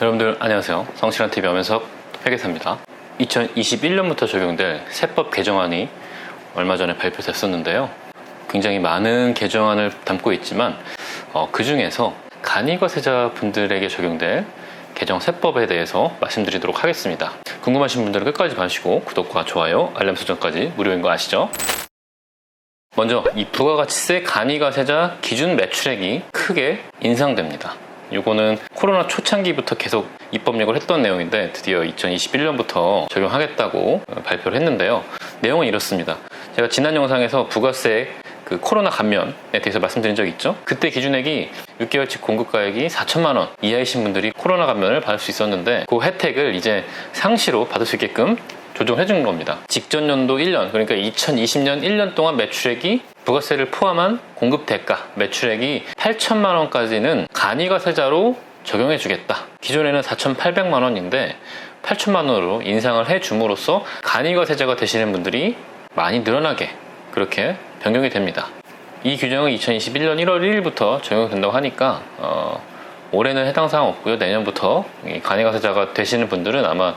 여러분들 안녕하세요. 성실한TV 엄현석 회계사입니다. 2021년부터 적용될 세법 개정안이 얼마 전에 발표됐었는데요. 굉장히 많은 개정안을 담고 있지만 그 중에서 간이과세자분들에게 적용될 개정 세법에 대해서 말씀드리도록 하겠습니다. 궁금하신 분들은 끝까지 봐주시고 구독과 좋아요, 알람 설정까지 무료인 거 아시죠? 먼저 이 부가가치세 간이과세자 기준 매출액이 크게 인상됩니다. 이거는 코로나 초창기부터 계속 입법력을 했던 내용인데 드디어 2021년부터 적용하겠다고 발표를 했는데요. 내용은 이렇습니다. 제가 지난 영상에서 부가세 코로나 감면에 대해서 말씀드린 적이 있죠. 그때 기준액이 6개월치 공급가액이 4천만 원 이하이신 분들이 코로나 감면을 받을 수 있었는데 그 혜택을 이제 상시로 받을 수 있게끔 조정해 준 겁니다. 직전 연도 1년, 그러니까 2020년 1년 동안 매출액이 부가세를 포함한 공급 대가 매출액이 8천만 원까지는 간이과세자로 적용해 주겠다. 기존에는 4,800만 원인데 8천만 원으로 인상을 해 줌으로써 간이과세자가 되시는 분들이 많이 늘어나게 그렇게 변경이 됩니다. 이 규정은 2021년 1월 1일부터 적용된다고 하니까 올해는 해당 사항 없고요. 내년부터 간이과세자가 되시는 분들은 아마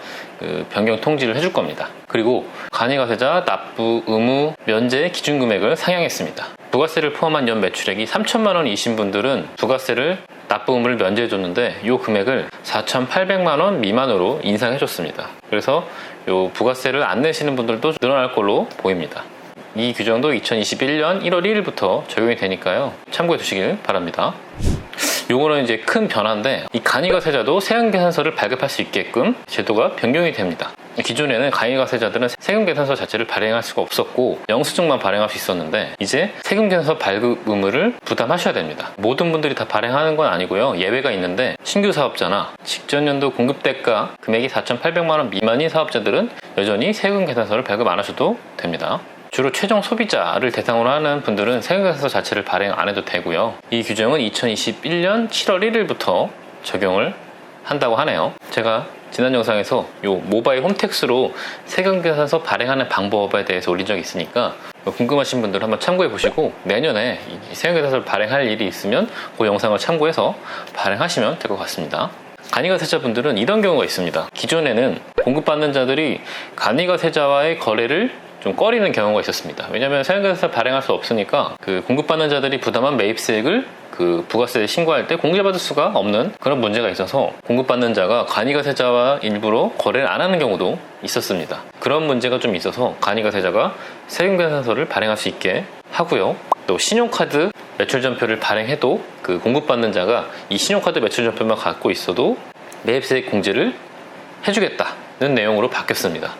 변경 통지를 해줄 겁니다. 그리고 간이과세자 납부 의무 면제 기준금액을 상향했습니다. 부가세를 포함한 연 매출액이 3천만 원이신 분들은 부가세를 납부 의무를 면제해줬는데 이 금액을 4,800만 원 미만으로 인상해줬습니다. 그래서 이 부가세를 안 내시는 분들도 늘어날 걸로 보입니다. 이 규정도 2021년 1월 1일부터 적용이 되니까요. 참고해 주시길 바랍니다. 요거는 이제 큰 변화인데 이 간이과세자도 세금계산서를 발급할 수 있게끔 제도가 변경이 됩니다. 기존에는 간이과세자들은 세금계산서 자체를 발행할 수가 없었고 영수증만 발행할 수 있었는데 이제 세금계산서 발급 의무를 부담하셔야 됩니다. 모든 분들이 다 발행하는 건 아니고요. 예외가 있는데 신규 사업자나 직전 연도 공급대가 금액이 4,800만 원 미만인 사업자들은 여전히 세금계산서를 발급 안 하셔도 됩니다. 주로 최종 소비자를 대상으로 하는 분들은 세금계산서 자체를 발행 안 해도 되고요. 이 규정은 2021년 7월 1일부터 적용을 한다고 하네요. 제가 지난 영상에서 이 모바일 홈택스로 세금계산서 발행하는 방법에 대해서 올린 적이 있으니까 궁금하신 분들 한번 참고해 보시고 내년에 세금계산서를 발행할 일이 있으면 그 영상을 참고해서 발행하시면 될 것 같습니다. 간이과세자분들은 이런 경우가 있습니다. 기존에는 공급받는 자들이 간이과세자와의 거래를 좀 꺼리는 경우가 있었습니다. 왜냐하면 세금계산서 발행할 수 없으니까 공급받는 자들이 부담한 매입세액을 부가세에 신고할 때 공제받을 수가 없는 그런 문제가 있어서 공급받는 자가 간이과세자와 일부러 거래를 안 하는 경우도 있었습니다. 그런 문제가 좀 있어서 간이과세자가 세금계산서를 발행할 수 있게 하고요. 또 신용카드 매출전표를 발행해도 공급받는 자가 이 신용카드 매출전표만 갖고 있어도 매입세액 공제를 해주겠다는 내용으로 바뀌었습니다.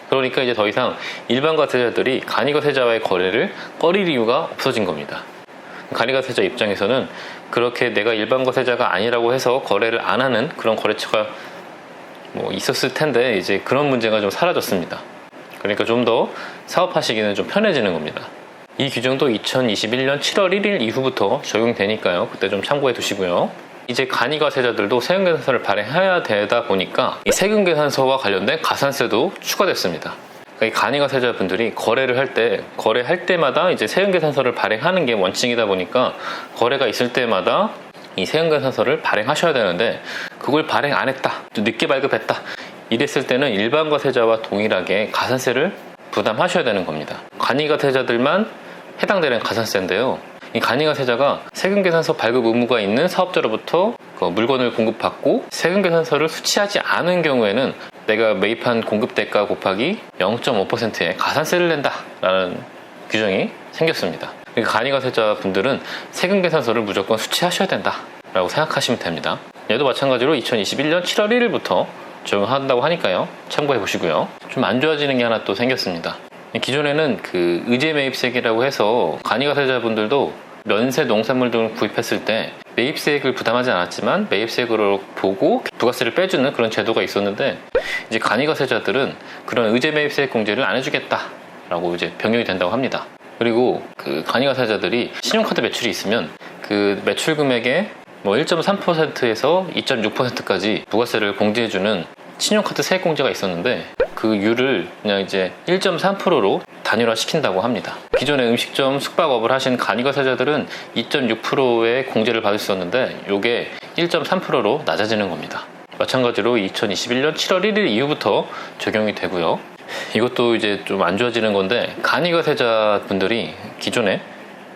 그러니까 이제 더 이상 일반 과세자들이 간이과세자와의 거래를 꺼릴 이유가 없어진 겁니다. 간이과세자 입장에서는 그렇게 내가 일반 과세자가 아니라고 해서 거래를 안 하는 그런 거래처가 있었을 텐데 이제 그런 문제가 좀 사라졌습니다. 그러니까 좀 더 사업하시기는 좀 편해지는 겁니다. 이 규정도 2021년 7월 1일 이후부터 적용되니까요. 그때 좀 참고해 두시고요. 이제 간이과세자들도 세금계산서를 발행해야 되다 보니까 이 세금계산서와 관련된 가산세도 추가됐습니다. 그러니까 이 간이과세자분들이 거래할 때마다 이제 세금계산서를 발행하는 게 원칙이다 보니까 거래가 있을 때마다 이 세금계산서를 발행하셔야 되는데 그걸 발행 안 했다, 또 늦게 발급했다 이랬을 때는 일반 과세자와 동일하게 가산세를 부담하셔야 되는 겁니다. 간이과세자들만 해당되는 가산세인데요. 이 간이과세자가 세금계산서 발급 의무가 있는 사업자로부터 물건을 공급받고 세금계산서를 수취하지 않은 경우에는 내가 매입한 공급대가 곱하기 0.5%의 가산세를 낸다라는 규정이 생겼습니다. 그러니까 간이과세자 분들은 세금계산서를 무조건 수취하셔야 된다라고 생각하시면 됩니다. 얘도 마찬가지로 2021년 7월 1일부터 적용한다고 하니까요. 참고해 보시고요. 좀 안 좋아지는 게 하나 또 생겼습니다. 기존에는 의제매입세액이라고 해서 간이과세자분들도 면세 농산물 등을 구입했을 때 매입세액을 부담하지 않았지만 매입세액으로 보고 부가세를 빼주는 그런 제도가 있었는데 이제 간이과세자들은 그런 의제매입세액 공제를 안 해주겠다라고 이제 변경이 된다고 합니다. 그리고 간이과세자들이 신용카드 매출이 있으면 그 매출 금액의 1.3%에서 2.6%까지 부가세를 공제해주는 신용카드 세액 공제가 있었는데 그 율을 그냥 이제 1.3%로 단일화 시킨다고 합니다. 기존에 음식점 숙박업을 하신 간이과세자들은 2.6%의 공제를 받을 수 있었는데 이게 1.3%로 낮아지는 겁니다. 마찬가지로 2021년 7월 1일 이후부터 적용이 되고요. 이것도 이제 좀 안 좋아지는 건데, 간이과세자 분들이 기존에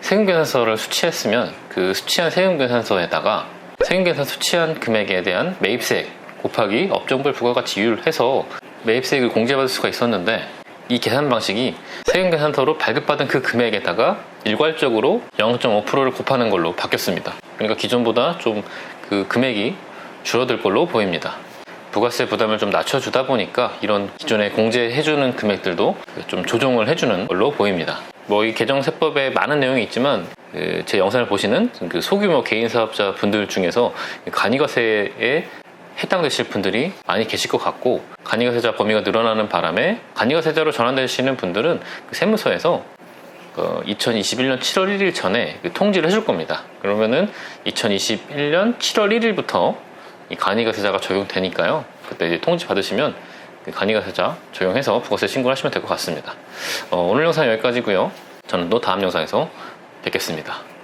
세금계산서를 수취했으면 그 수취한 세금계산서에다가 세금계산 수취한 금액에 대한 매입세액 곱하기 업종별 부가가치율 해서 매입세액을 공제받을 수가 있었는데, 이 계산 방식이 세금계산서로 발급받은 그 금액에다가 일괄적으로 0.5%를 곱하는 걸로 바뀌었습니다. 그러니까 기존보다 좀 그 금액이 줄어들 걸로 보입니다. 부가세 부담을 좀 낮춰주다 보니까 이런 기존에 공제해주는 금액들도 좀 조정을 해주는 걸로 보입니다. 이 개정세법에 많은 내용이 있지만 제 영상을 보시는 그 소규모 개인사업자 분들 중에서 간이과세에 해당되실 분들이 많이 계실 것 같고, 간이과세자 범위가 늘어나는 바람에 간이과세자로 전환되시는 분들은 세무서에서 2021년 7월 1일 전에 통지를 해줄 겁니다. 그러면은 2021년 7월 1일부터 이 간이과세자가 적용되니까요. 그때 이제 통지 받으시면 간이과세자 적용해서 부가세 신고를 하시면 될 것 같습니다. 오늘 영상 여기까지고요. 저는 또 다음 영상에서 뵙겠습니다.